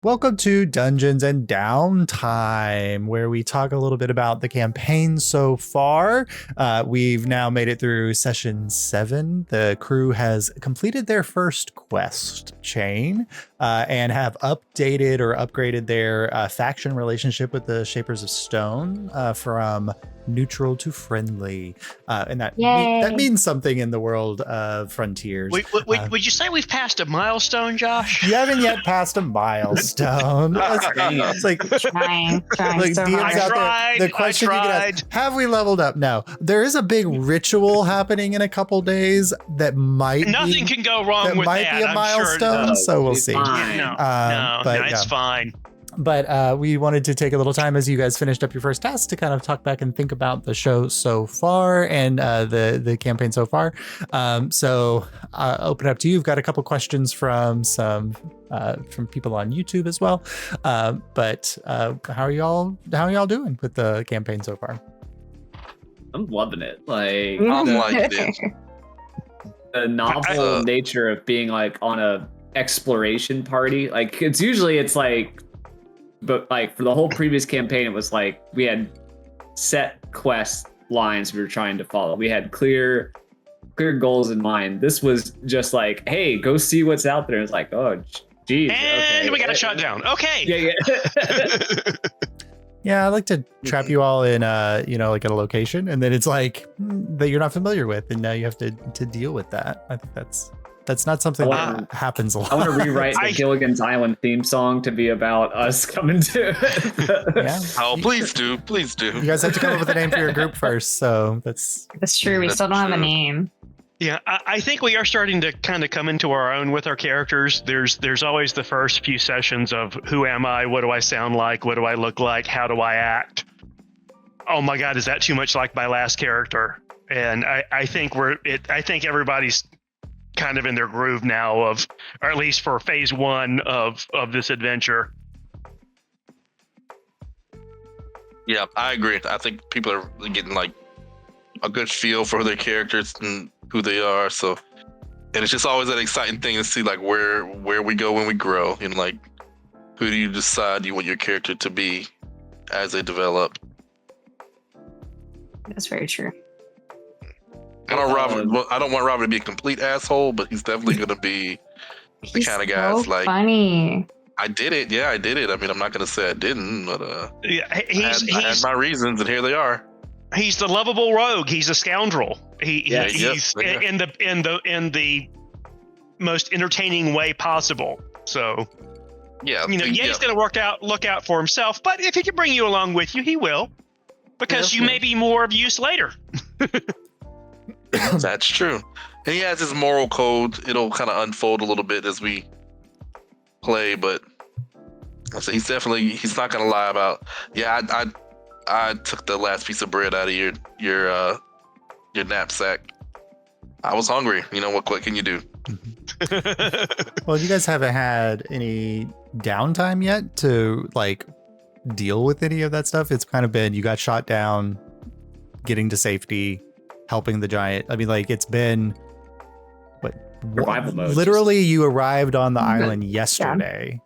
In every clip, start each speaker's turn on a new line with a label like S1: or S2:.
S1: Welcome to Dungeons and Downtime, where we talk a little bit about the campaign so far. We've now made it through session 7. The crew has completed their first quest chain and have updated or upgraded their faction relationship with the Shapers of Stone from neutral to friendly. And that means something in the world of Frontiers.
S2: Would you say we've passed a milestone, Josh?
S1: You haven't yet passed a milestone. It's like
S3: trying
S1: like
S3: so
S1: DMs
S3: hard.
S1: out there. The question you get asked, have we leveled up? No. There is a big ritual happening in a couple days that might
S2: Nothing can go wrong with that.
S1: Might be a milestone,
S2: sure
S1: so we'll see.
S2: It's fine.
S1: But we wanted to take a little time as you guys finished up your first task to kind of talk back and think about the show so far and the campaign so far. So open it up to you. You've got a couple questions from people on YouTube as well. But how are y'all doing with the campaign so far?
S4: I'm loving it. Like
S5: I'm liking it.
S4: The novel nature of being like on a exploration party. Like it's like. But like for the whole previous campaign, it was like we had set quest lines we were trying to follow. We had clear goals in mind. This was just like, hey, go see what's out there. It's like, oh, geez.
S2: And we got a shutdown. Okay.
S4: Yeah.
S1: Yeah, I like to trap you all in like at a location, and then it's like that you're not familiar with, and now you have to deal with that. I think that's not something that happens a lot.
S4: I want to rewrite the Gilligan's Island theme song to be about us coming to.
S1: Yeah.
S5: Oh, please do. You
S1: guys have to come up with a name for your group first, so that's
S3: true. We still don't have a name.
S2: Yeah, I think we are starting to kind of come into our own with our characters. There's always the first few sessions of who am I? What do I sound like? What do I look like? How do I act? Oh my God, is that too much like my last character? And I think everybody's kind of in their groove now or at least for phase 1 of this adventure.
S5: Yeah, I agree. I think people are getting like a good feel for their characters and who they are. So, and it's just always that exciting thing to see like where we go when we grow, and like who do you decide you want your character to be as they develop.
S3: That's very true.
S5: I don't want Robert to be a complete asshole, but he's definitely going to be the kind of guy that's like,
S3: funny.
S5: I did it. Yeah, I did it. I mean, I'm not going to say I didn't, but I had my reasons, and here they are.
S2: He's the lovable rogue. He's a scoundrel. He's in the most entertaining way possible. So,
S5: yeah,
S2: he's going to look out for himself. But if he can bring you along with you, he will, because you may be more of use later.
S5: That's true. And he has his moral code. It'll kind of unfold a little bit as we play, but he's not going to lie about, I took the last piece of bread out of your knapsack. I was hungry. You know, what can you do?
S1: Well, you guys haven't had any downtime yet to like deal with any of that stuff. It's kind of been, you got shot down, getting to safety, helping the giant. I mean, like, it's been
S4: survival mode.
S1: Literally, you arrived on the island yesterday.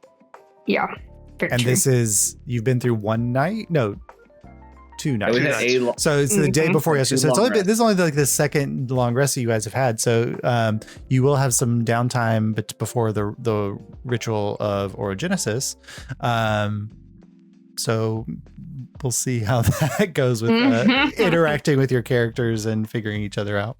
S3: Yeah.
S1: And
S3: true.
S1: You've been through 1 night? No, 2 nights. So it's the day before yesterday. So this is only like the second long rest that you guys have had. So you will have some downtime before the ritual of Orogenesis. So we'll see how that goes with interacting with your characters and figuring each other out.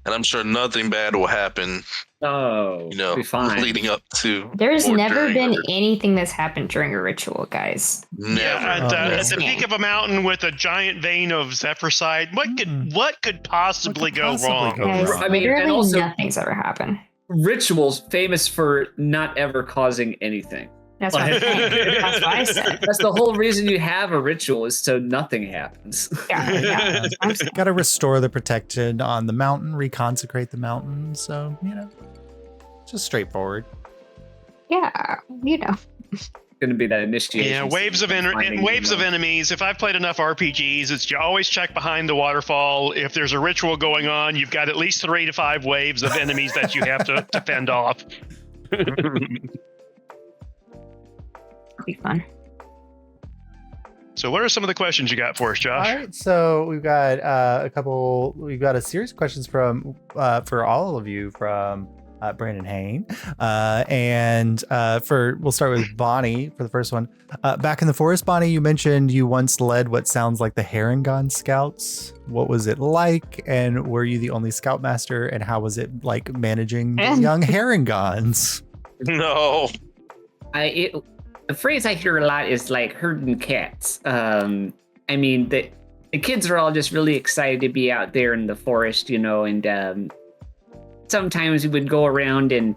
S5: And I'm sure nothing bad will happen.
S4: Oh, be fine.
S5: Leading up to.
S3: There's never been anything that's happened during a ritual, guys.
S5: Never.
S2: At the peak of a mountain with a giant vein of Zephyrside, what could possibly go wrong?
S4: I mean, and also
S3: nothing's ever happened.
S4: Rituals famous for not ever causing anything.
S3: That's what I'm saying. That's what I said.
S4: That's the whole reason you have a ritual, is so nothing happens.
S3: Yeah.
S1: Got to restore the protection on the mountain, reconsecrate the mountain. So, just straightforward.
S3: Yeah,
S4: It's going to be that initiation.
S2: Yeah, waves of enemies. If I've played enough RPGs, it's you always check behind the waterfall. If there's a ritual going on, you've got at least 3 to 5 waves of enemies that you have to fend off.
S3: be fun.
S2: So what are some of the questions you got for us, Josh?
S1: All right, so we've got we've got a series of questions from for all of you from Brandon Hain, and we'll start with Bonnie for the first one. Back in the forest, Bonnie, you mentioned you once led what sounds like the Harengon Scouts. What was it like, and were you the only Scoutmaster? And how was it like managing the young Harengons?
S5: No.
S4: The phrase I hear a lot is like herding cats. I mean, the kids are all just really excited to be out there in the forest, and sometimes we would go around and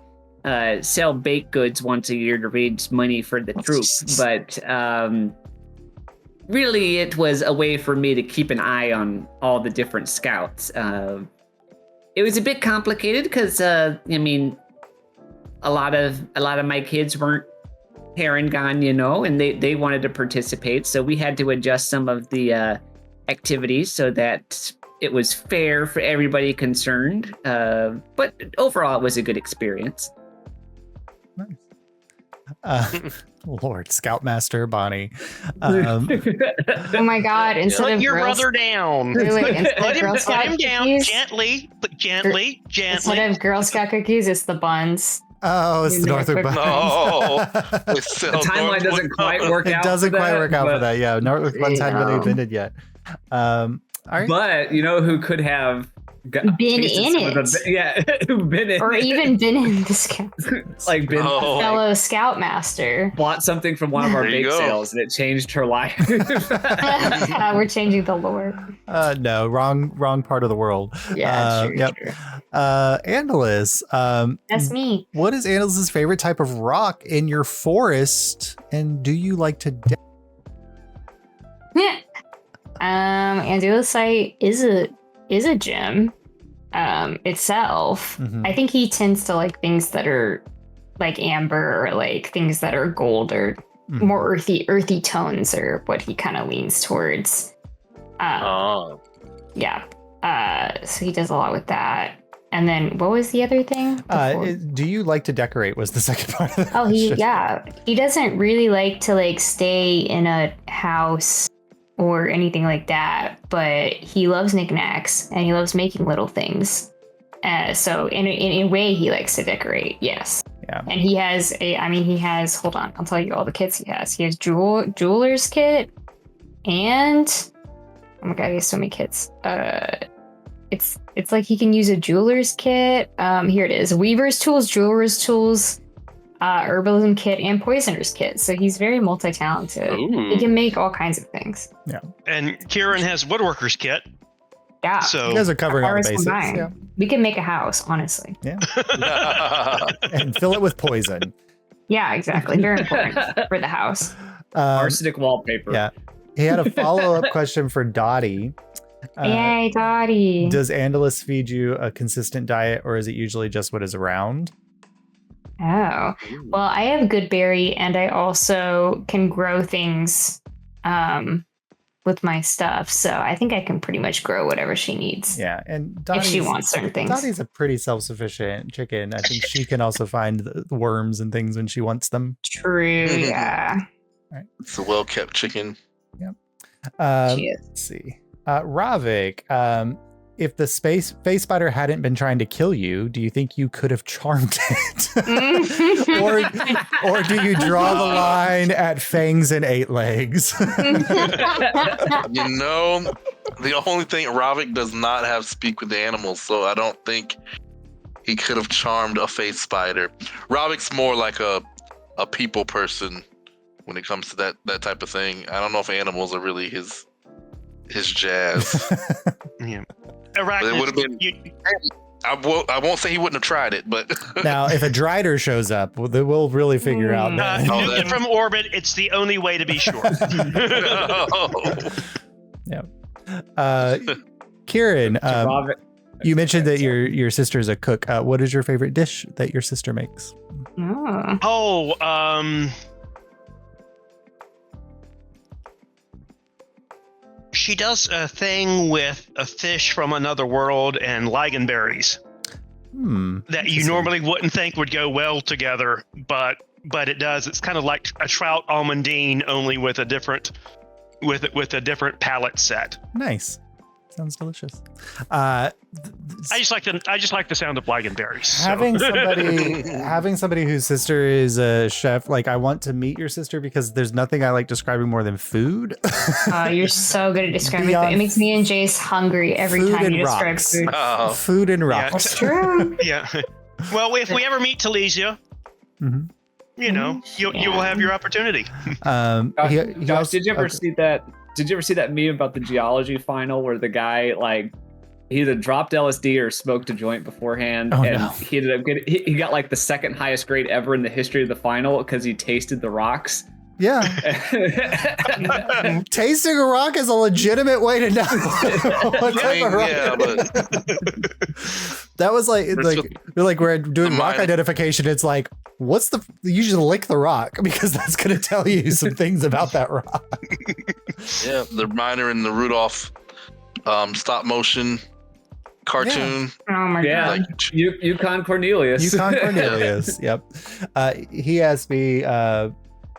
S4: sell baked goods once a year to raise money for the troops. But really, it was a way for me to keep an eye on all the different scouts. It was a bit complicated because, I mean, a lot of my kids weren't Harengon, and they wanted to participate. So we had to adjust some of the activities so that it was fair for everybody concerned. But overall, it was a good experience.
S1: Nice. Lord Scoutmaster Bonnie.
S3: Oh my God! Instead
S2: Put
S3: of
S2: your
S3: Girl
S2: brother down.
S3: Wait, instead of
S2: Put
S3: Girl
S2: him
S3: Scout
S2: down
S3: cookies,
S2: gently, but gently.
S3: instead of Girl Scout cookies, it's the buns.
S1: Oh, it's the
S3: Yeah,
S1: Northwood
S3: quick-
S1: Buns.
S5: No.
S4: The timeline doesn't quite work
S1: It
S4: out.
S1: doesn't
S4: for
S1: quite
S4: that,
S1: work out
S4: but,
S1: for that. Yeah, Northwood Buns hadn't been
S3: No.
S1: invented yet. All right.
S4: But you know who could have
S3: Been
S4: tasted
S3: in
S4: some of
S3: it.
S4: who've been in
S3: Or
S4: it.
S3: even been in the Scout.
S4: like been
S5: Oh.
S3: Fellow Scoutmaster.
S4: bought something from one of our
S5: There you
S4: bake
S5: go.
S4: sales and it changed her life.
S3: We're changing the lore.
S1: No, wrong part of the world.
S3: Yeah, true,
S1: Yep.
S3: true.
S1: Andalus,
S3: That's me.
S1: what is Andalus's favorite type of rock in your forest, and do you like to?
S3: Andalusite is a gem itself.
S1: Mhm.
S3: I think he tends to like things that are like amber or like things that are gold or
S1: Mhm.
S3: more earthy tones are what he kind of leans towards.
S5: Oh.
S3: Yeah. So he does a lot with that. And then what was the other thing?
S1: Do you like to decorate? Was the second part of the
S3: Oh,
S1: question.
S3: he doesn't really like to like stay in a house or anything like that, but he loves knickknacks and he loves making little things. So in a way, he likes to decorate. Yes.
S1: Yeah.
S3: And he has hold on, I'll tell you all the kits he has. He has jeweler's kit and oh my God, he has so many kits. It's like he can use a jeweler's kit. Here it is: weaver's tools, jeweler's tools, herbalism kit, and poisoner's kit. So he's very multi-talented. He can make all kinds of things.
S2: And Kieran has woodworker's kit.
S3: Yeah.
S2: So
S1: You guys are covering all the
S3: Powers
S1: bases.
S3: combined.
S1: Yeah.
S3: We can make a house, honestly.
S1: And fill it with poison.
S3: Yeah, exactly. Very important for the house.
S4: Arsenic wallpaper.
S1: Yeah. He had a follow-up question for Dottie.
S3: Yay, Dottie.
S1: Does Andalus feed you a consistent diet, or is it usually just what is around?
S3: Oh, well, I have good berry, and I also can grow things with my stuff. So I think I can pretty much grow whatever she needs.
S1: Yeah, and
S3: If she wants certain things.
S1: Dottie's a pretty self-sufficient chicken. I think she can also find the worms and things when she wants them.
S3: True, yeah.
S5: It's a well-kept chicken.
S3: She is.
S1: Let's see. Ravik, if the face spider hadn't been trying to kill you, do you think you could have charmed it? or do you draw the line at fangs and 8 legs?
S5: You know, the only thing, Ravik does not have speak with the animals, so I don't think he could have charmed a face spider. Ravik's more like a people person when it comes to that type of thing. I don't know if animals are really his jazz.
S2: yeah.
S5: But it would have been. I won't say he wouldn't have tried it, but
S1: Now, if a Drider shows up, we'll really figure out. that.
S2: Nuke it from orbit. It's the only way to be sure.
S1: Kieran,
S4: Ravik-
S1: you mentioned that your sister's a cook. What is your favorite dish that your sister makes?
S3: Oh.
S2: She does a thing with a fish from another world and ligonberries that you
S1: Interesting.
S2: normally wouldn't think would go well together, but but it does. It's kind of like a trout almondine, only with a different palate set.
S1: Nice. Sounds delicious.
S2: I just like the sound of blagonberries. So.
S1: Having somebody whose sister is a chef, like I want to meet your sister because there's nothing I like describing more than food.
S3: You're so good at describing food. It makes me and Jace hungry every time you describe food.
S1: Food and rocks.
S3: That's true.
S2: Yeah. Well, if we ever meet Telesia, you know, you will have your opportunity.
S4: Josh, did you ever see that? Did you ever see that meme about the geology final where the guy like he either dropped LSD or smoked a joint beforehand, he ended up he got like the second highest grade ever in the history of the final because he tasted the rocks.
S1: Yeah. Tasting a rock is a legitimate way to know what type of rock.
S5: Yeah, but
S1: that was like we're doing rock identification. It's like, you should lick the rock because that's going to tell you some things about that rock.
S5: Yeah, the miner in the Rudolph stop motion cartoon.
S3: Yeah. Oh my god.
S5: Like,
S4: Yukon Cornelius.
S1: Yep. He asked me,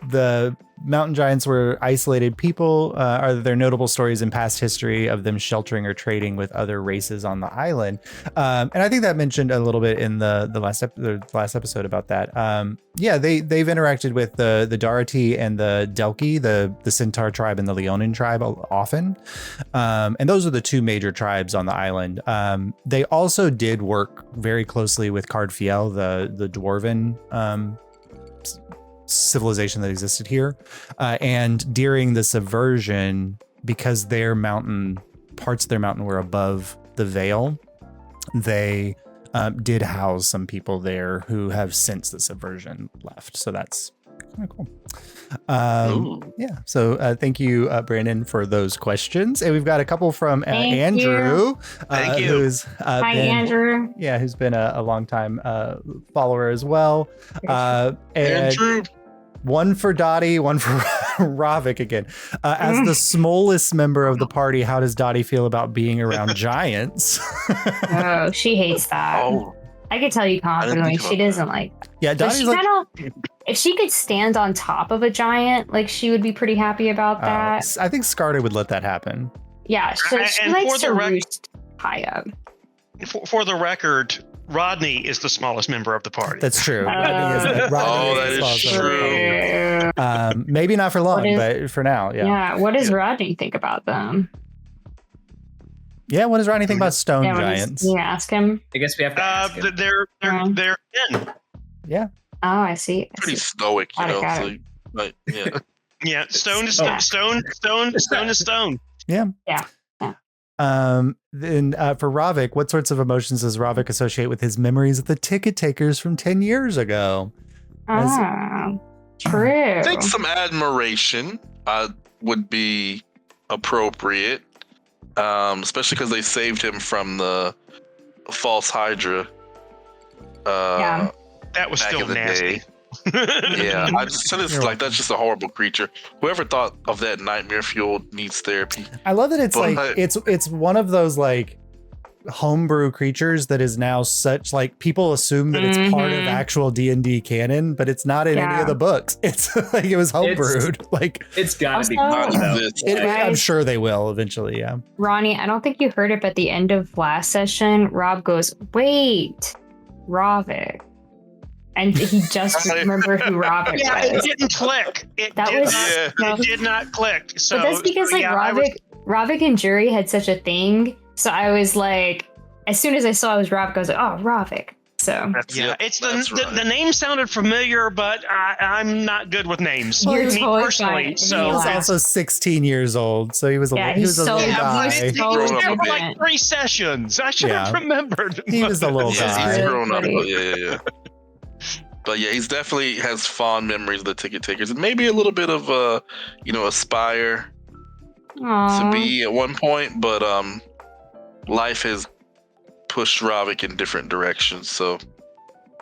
S1: the mountain giants were isolated people. Are there notable stories in past history of them sheltering or trading with other races on the island? And I think that mentioned a little bit in the last episode about that. Yeah, they've interacted with the Darati and the Delki, the Centaur tribe and the Leonin tribe often. And those are the two major tribes on the island. They also did work very closely with Cardfiel, the dwarven civilization that existed here, and during the subversion, because parts of their mountain were above the veil, they did house some people there who have since the subversion left. So that's kind of cool. Yeah. So thank you, Brandon, for those questions. And we've got a couple from Andrew.
S2: Thank you.
S1: Who's
S3: Hi, Andrew.
S1: Yeah, who's been a long time follower as well. And
S5: Andrew.
S1: One for Dottie, one for Ravik again. As the smallest member of the party, how does Dottie feel about being around giants?
S3: Oh, she hates that.
S5: Oh,
S3: I can tell you confidently she doesn't like that.
S1: Yeah,
S3: But
S1: Dottie's
S3: she if she could stand on top of a giant, like she would be pretty happy about that.
S1: I think Scarta would let that happen.
S3: Yeah, so she
S2: And
S3: likes to roost high up.
S2: For the record, Rodney is the smallest member of the party.
S1: That's true.
S5: that is true.
S1: Maybe not for long, but for now, yeah.
S3: Yeah, what does Rodney think about them?
S1: Yeah, what does Rodney think about stone giants?
S3: Can you ask him?
S4: I guess we have to ask him.
S2: They're in.
S1: Yeah.
S3: Oh, I see.
S5: Pretty stoic, you know.
S3: Got
S5: So,
S3: it.
S5: like, yeah.
S2: Yeah, stone is stone is stone.
S1: Yeah.
S3: Yeah.
S1: Then for Ravik, what sorts of emotions does Ravik associate with his memories of the ticket takers from 10 years ago?
S3: True.
S5: I think some admiration would be appropriate, especially because they saved him from the false Hydra.
S3: Yeah.
S2: That was
S5: back
S2: still
S5: in the
S2: nasty.
S5: day. Yeah, I just said it's like that's just a horrible creature. Whoever thought of that nightmare fuel needs therapy.
S1: I love that it's it's one of those like homebrew creatures that is now such like people assume that it's part of actual D&D canon, but it's not in any of the books. It's like it was homebrewed.
S4: It's gotta be
S1: I'm sure they will eventually. Yeah,
S3: Ronnie, I don't think you heard it, but at the end of last session, Rob goes, "Wait, Ravik." And he just remembered who Ravik was.
S2: Yeah, it didn't click. It did not click. So,
S3: but that's because Ravik and Jury had such a thing. So I was like, as soon as I saw it was Ravik, I was like, oh, Ravik. So
S2: the name sounded familiar, but I'm not good with names.
S3: You're
S2: Me
S3: totally
S2: personally.
S3: fine.
S2: So
S1: he was also 16 years old, so he was a little guy.
S2: He was there for like 3 sessions. I should have remembered.
S1: He was a little guy.
S5: He's grown up. Yeah. But yeah, he's definitely has fond memories of the ticket takers, and maybe a little bit of aspire to be at one point, but life has pushed Ravik in different directions. So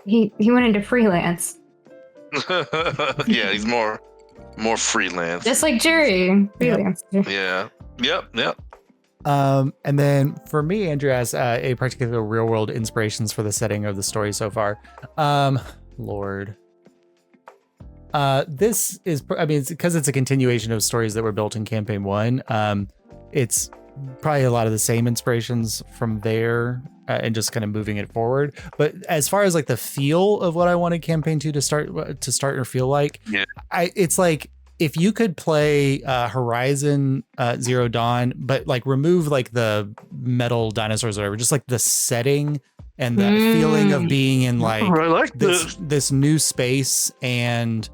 S3: he went into freelance.
S5: Yeah, he's more freelance,
S3: just like Jury. Freelance.
S5: Yeah. Yep.
S1: And then for me, Andrew has a particular real world inspirations for the setting of the story so far. Lord. This is, I mean, it's because it's a continuation of stories that were built in campaign 1. It's probably a lot of the same inspirations from there, and just kind of moving it forward. But as far as like the feel of what I wanted campaign 2 to start or feel like,
S5: Yeah.
S1: It's like if you could play Horizon Zero Dawn, but like remove like the metal dinosaurs or whatever, just like the setting and the feeling of being in like
S2: I like
S1: this new space and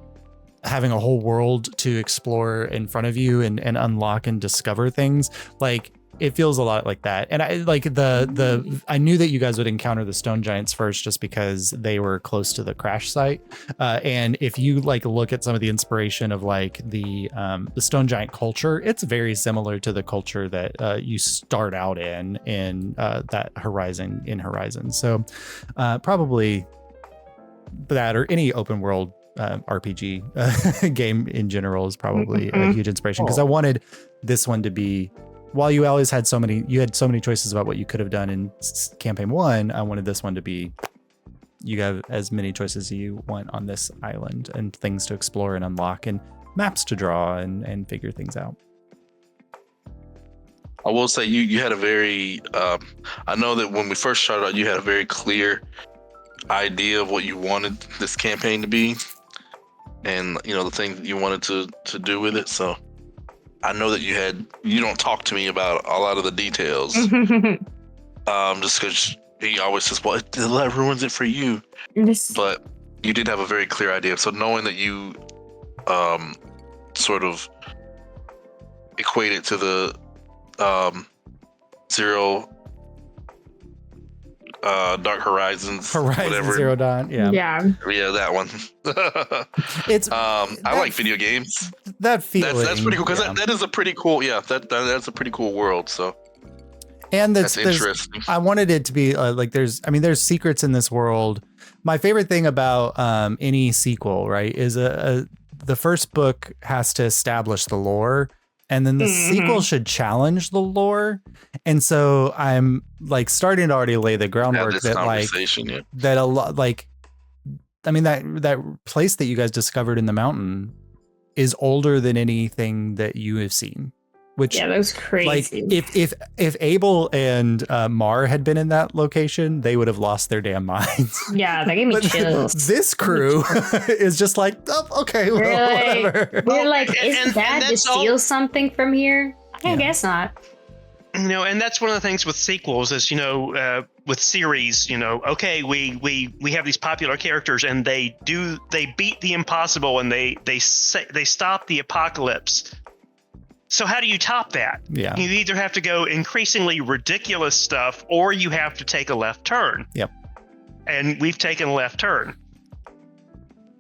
S1: having a whole world to explore in front of you and unlock and discover things. Like it feels a lot like that. And I like I knew that you guys would encounter the stone giants first just because they were close to the crash site. And if you like look at some of the inspiration of like the stone giant culture, it's very similar to the culture that you start out in that Horizon. So probably that, or any open world RPG game in general, is probably a huge inspiration, because I wanted this one to be, while you always had so many choices about what you could have done in campaign 1, I wanted this one to be, you have as many choices as you want on this island, and things to explore and unlock, and maps to draw and figure things out.
S5: I will say you had a very, I know that when we first started out, you had a very clear idea of what you wanted this campaign to be, and the things that you wanted to do with it. So I know that you don't talk to me about a lot of the details, just because he always says, well, that ruins it for you. But you did have a very clear idea. So knowing that you sort of equate it to the Dark Horizons, whatever.
S1: Zero Dawn, yeah,
S5: that one.
S1: It's
S5: I like video games.
S1: That feeling,
S5: that's pretty cool, because that is a pretty cool, that's a pretty cool world. So
S1: and
S5: that's interesting.
S1: I wanted it to be like there's secrets in this world. My favorite thing about any sequel, right, is the first book has to establish the lore, and then the sequel should challenge the lore. And so I'm like starting to already lay the groundwork that like that a lot, like, I mean, that place that you guys discovered in the mountain is older than anything that you have seen. Which,
S3: that was crazy.
S1: Like if Abel and Mar had been in that location, they would have lost their damn minds.
S3: Yeah, that gave me chills.
S1: This crew is just like, oh, okay, well, whatever.
S3: We're like, is that to steal something from here? I guess not.
S2: And that's one of the things with sequels is, with series, okay, we have these popular characters and they beat the impossible and they stop the apocalypse. So how do you top that?
S1: Yeah.
S2: You either have to go increasingly ridiculous stuff or you have to take a left turn.
S1: Yep.
S2: And we've taken a left turn,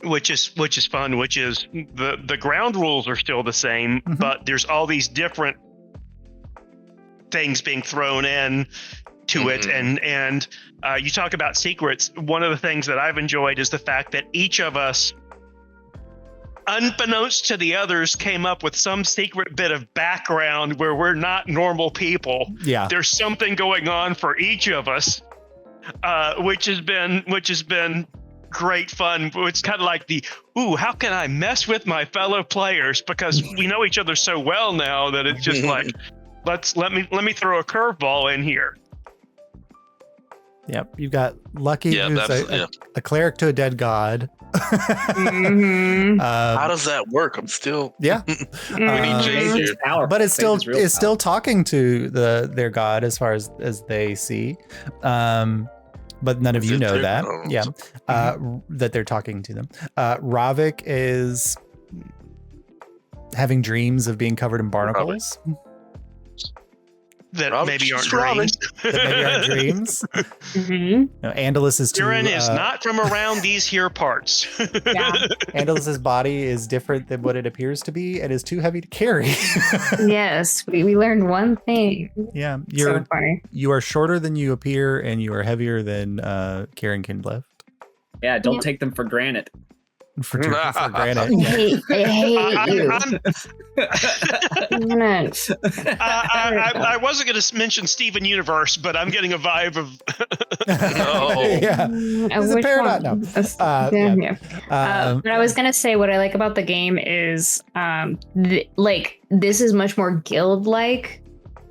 S2: which is fun, which is the ground rules are still the same, but there's all these different things being thrown in to it. And you talk about secrets. One of the things that I've enjoyed is the fact that each of us, unbeknownst to the others, came up with some secret bit of background where we're not normal people.
S1: Yeah.
S2: There's something going on for each of us, which has been great fun. It's kind of like how can I mess with my fellow players? Because we know each other so well now that it's just like, let me throw a curveball in here.
S1: Yep. You've got Lucky, who's a cleric to a dead god.
S5: How does that work? I'm still
S1: we need
S5: Jace here.
S1: But it's still talking to their god as far as they see. But none of you know that. That they're talking to them. Ravik is having dreams of being covered in barnacles.
S2: That maybe aren't dreams.
S1: Andalus is
S2: Durin is not from around these here parts.
S1: Andalus's body is different than what it appears to be and is too heavy to carry.
S3: Yes, we learned one thing.
S1: Yeah, you are shorter than you appear, and you are heavier than Karen can lift.
S4: Yeah, don't take them for granted.
S1: for granted.
S3: I
S1: Yeah.
S3: hate you.
S2: I wasn't going to mention Steven Universe, but I'm getting a vibe of.
S1: Yeah. Is it Paradox? No. Yeah.
S3: But I was gonna say what I like about the game is like this is much more guild-like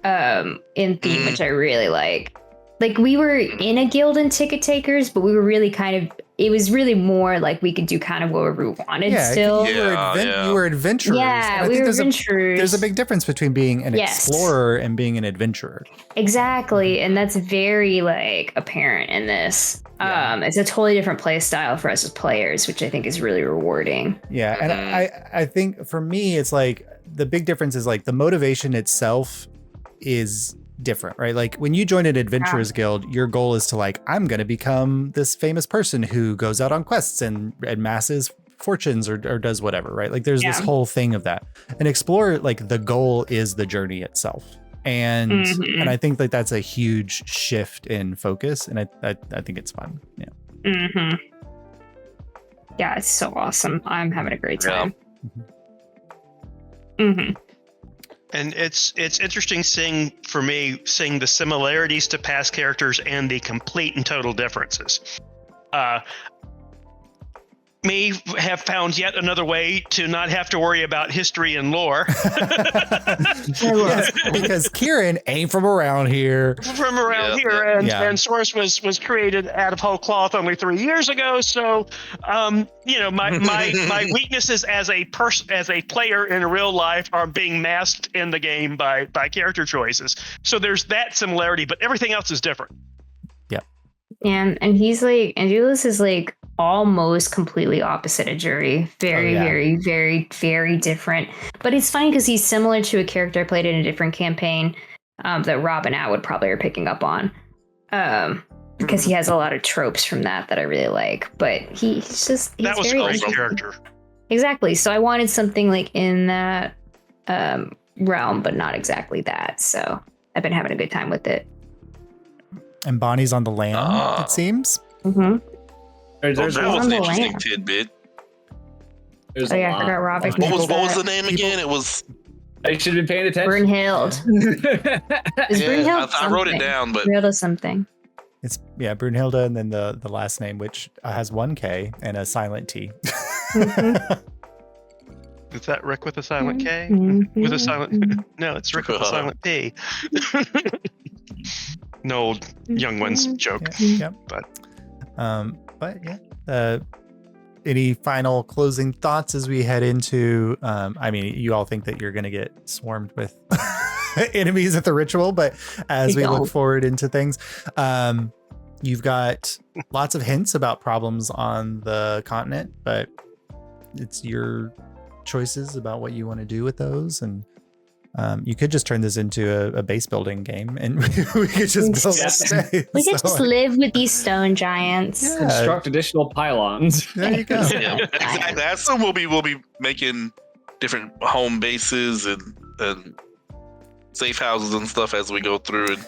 S3: in theme, which I really like. Like we were in a guild in Ticket Takers, but we were really it was really more like we could do kind of whatever we wanted still.
S1: You were adventurers.
S3: Yeah, we were adventurers.
S1: There's a big difference between being an explorer and being an adventurer.
S3: Exactly, and that's very like apparent in this. It's a totally different play style for us as players, which I think is really rewarding.
S1: Yeah, and I think for me, it's like the big difference is like the motivation itself is different, right? Like when you join an adventurers guild, your goal is to like, I'm going to become this famous person who goes out on quests and amasses fortunes or does whatever, right? Like there's this whole thing of that. An explorer, like the goal is the journey itself. And and I think that that's a huge shift in focus, and I think it's fun. Yeah.
S3: Yeah, it's so awesome. I'm having a great time.
S2: And it's interesting seeing the similarities to past characters and the complete and total differences. Me have found yet another way to not have to worry about history and lore.
S1: Yes, because Kieran ain't from around here.
S2: And Source was created out of whole cloth only 3 years ago. So, my weaknesses as a player in real life are being masked in the game by character choices. So there's that similarity, but everything else is different.
S1: Yeah.
S3: And he's like, and Julius is like almost completely opposite of Jury. Very, very, very different. But it's funny because he's similar to a character I played in a different campaign that Rob and Atwood probably are picking up on. Because he has a lot of tropes from that I really like. But he's
S2: that was a great character.
S3: Exactly. So I wanted something like in that realm, but not exactly that. So I've been having a good time with it.
S1: And Bonnie's on the land, it seems.
S5: That was an interesting tidbit.
S3: I forgot Rob.
S5: What was the name again? It was.
S4: I should have been paying attention.
S3: Brunhild.
S5: I wrote it down, but
S3: Brunhild is something.
S1: It's Brunhilde, and then the last name, which has one K and a silent T.
S2: Is that Rick with a silent K? With a silent? No, it's Rick with a silent T. No young ones joke.
S1: But yeah. Any final closing thoughts as we head into? I mean, you all think that you're going to get swarmed with enemies at the ritual, but as we look forward into things, you've got lots of hints about problems on the continent, but it's your choices about what you want to do with those. And you could just turn this into a base building game, and we could just build a space.
S3: We could just live with these stone giants.
S1: Yeah.
S4: Construct additional pylons.
S1: There you go.
S5: Yeah, exactly. That's when we'll be making different home bases and safe houses and stuff as we go through and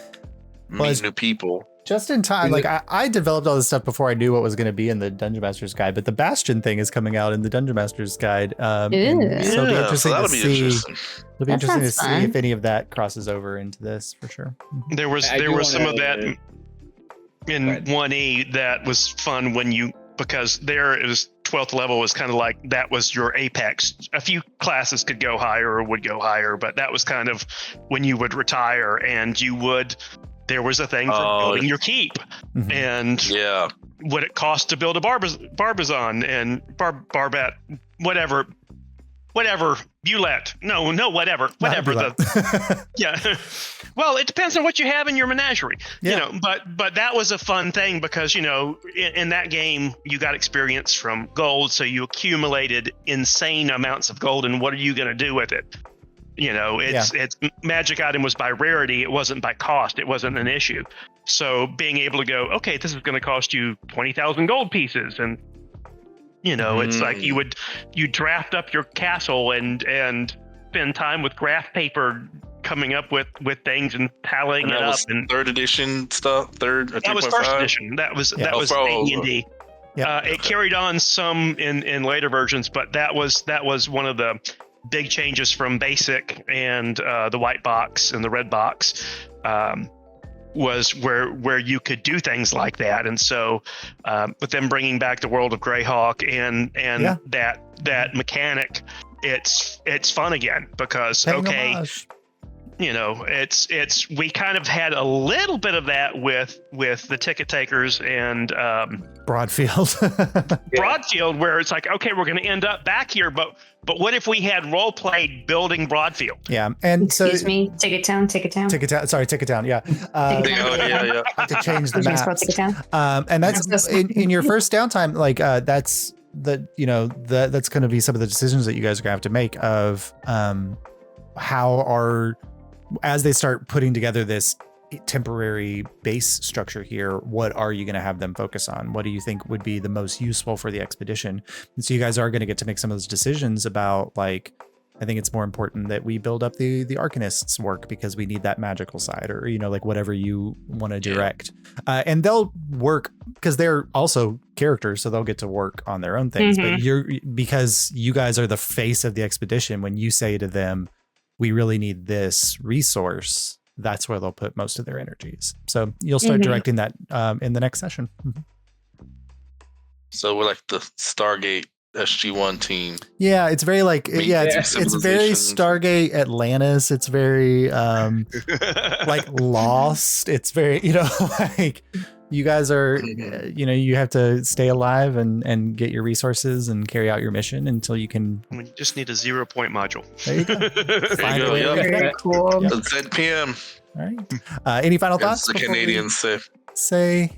S5: meet new people.
S1: Just in time. Like I developed all this stuff before I knew what was going to be in the Dungeon Master's Guide, but the Bastion thing is coming out in the Dungeon Master's Guide. So it'll be interesting to see. It'll be interesting to see if any of that crosses over into this for sure.
S2: There was some of that in 1E that was fun because there it was 12th level was kind of like that was your apex. A few classes could go higher or would go higher, but that was kind of when you would retire and there was a thing for building your keep and what it cost to build a Barbizon and Barbette, whatever, Bulette. Whatever. Well, it depends on what you have in your menagerie, but that was a fun thing because, in that game you got experience from gold. So you accumulated insane amounts of gold. And what are you going to do with it? It's magic item was by rarity. It wasn't by cost. It wasn't an issue. So being able to go, okay, this is going to cost you 20,000 gold pieces. And, it's like you draft up your castle and spend time with graph paper coming up with things and tallying it up. And
S5: third edition stuff.
S2: That was first edition. That was AD&D.
S1: Yeah.
S2: It carried on some in later versions, but that was one of the big changes from basic and the white box and the red box. Was where you could do things like that, and so with them bringing back the world of Greyhawk and that mechanic, it's fun again because
S1: Paying homage.
S2: you know, it's we kind of had a little bit of that with the ticket takers and
S1: Broadfield.
S2: Broadfield, where it's like, okay, we're going to end up back here, but what if we had role played building Broadfield?
S1: Yeah, and
S3: Excuse
S1: so
S3: me, Ticket Town.
S1: Sorry, Ticket Town. Yeah,
S3: Ticket
S5: Yeah,
S3: Town.
S5: yeah.
S1: I have to change the
S3: Did you spell
S1: maps.
S3: Ticket Town?
S1: And that's in your first downtime. Like that's that's going to be some of the decisions that you guys are going to have to make of as they start putting together this temporary base structure here, what are you going to have them focus on? What do you think would be the most useful for the expedition? And so you guys are going to get to make some of those decisions about, like, I think it's more important that we build up the Arcanists' work because we need that magical side, or, like whatever you want to direct. And they'll work because they're also characters, so they'll get to work on their own things. But because you guys are the face of the expedition, when you say to them, we really need this resource, that's where they'll put most of their energies. So you'll start directing that in the next session.
S5: So we're like the Stargate SG-1 team.
S1: Yeah, it's very like, it's very Stargate Atlantis. It's very like Lost. It's very, like you guys are, you have to stay alive and get your resources and carry out your mission until you can.
S2: We just need a 0-point module.
S1: There you go. Find a way to get
S3: Very
S1: there.
S3: cool.
S1: Yep.
S5: The ZPM.
S1: All right. Any final
S5: As
S1: thoughts?
S5: the
S1: before we
S5: Canadians
S1: say,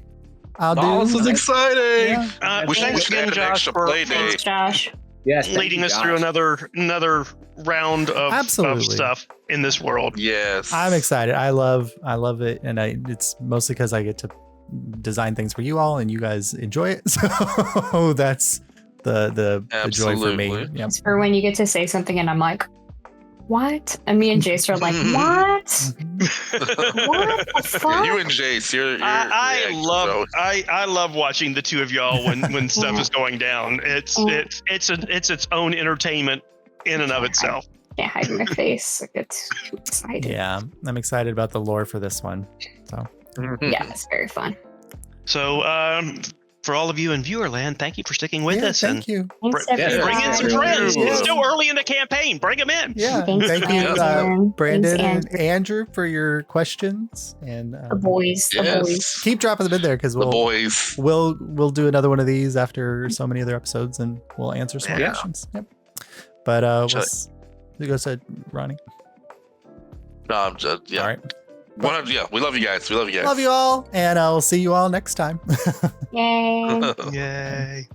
S1: I'll do.
S5: Oh, this is exciting.
S1: Yeah.
S5: We should
S2: Thanks
S5: add
S2: again,
S5: an
S2: Josh,
S5: extra
S2: for
S5: play day.
S3: Thanks, Josh.
S4: Yes, thank
S2: leading
S4: you,
S2: us
S4: Josh.
S2: through another round of
S1: Absolutely.
S2: stuff in this world.
S5: Yes.
S1: I'm excited. I love it, and it's mostly because I get to design things for you all, and you guys enjoy it. So that's the joy for me.
S5: Absolutely.
S1: Yeah.
S3: It's for when you get to say something and I'm like, what? And me and Jace are like, what? What the fuck?
S5: You and Jace, you're
S2: I
S5: reacting,
S2: love watching the two of y'all when stuff is going down. It's its own entertainment in and of itself.
S3: Can't hide my face. I get too excited.
S1: Yeah, I'm excited about the lore for this one. So
S3: Yeah, it's very fun.
S2: So for all of you in Viewerland, thank you for sticking with us.
S1: Thank you.
S3: Thanks,
S2: Bring
S3: everybody.
S2: in some
S5: Yeah.
S2: friends.
S5: Yeah.
S2: It's still early in the campaign. Bring them in.
S1: Yeah,
S3: Thanks,
S1: thank you,
S3: Brandon.
S1: Brandon
S3: Thanks,
S1: and Andrew, for your questions, and
S3: The boys. The boys.
S5: Yes.
S1: keep dropping them in there because
S5: The boys.
S1: we'll do another one of these after so many other episodes, and we'll answer some more
S5: Yeah.
S1: questions. Yep. But go ahead, Ronnie.
S5: Yeah.
S1: All right.
S5: We love you guys. We love you guys.
S1: Love you all, and I'll see you all next time.
S3: Yay.
S2: Yay.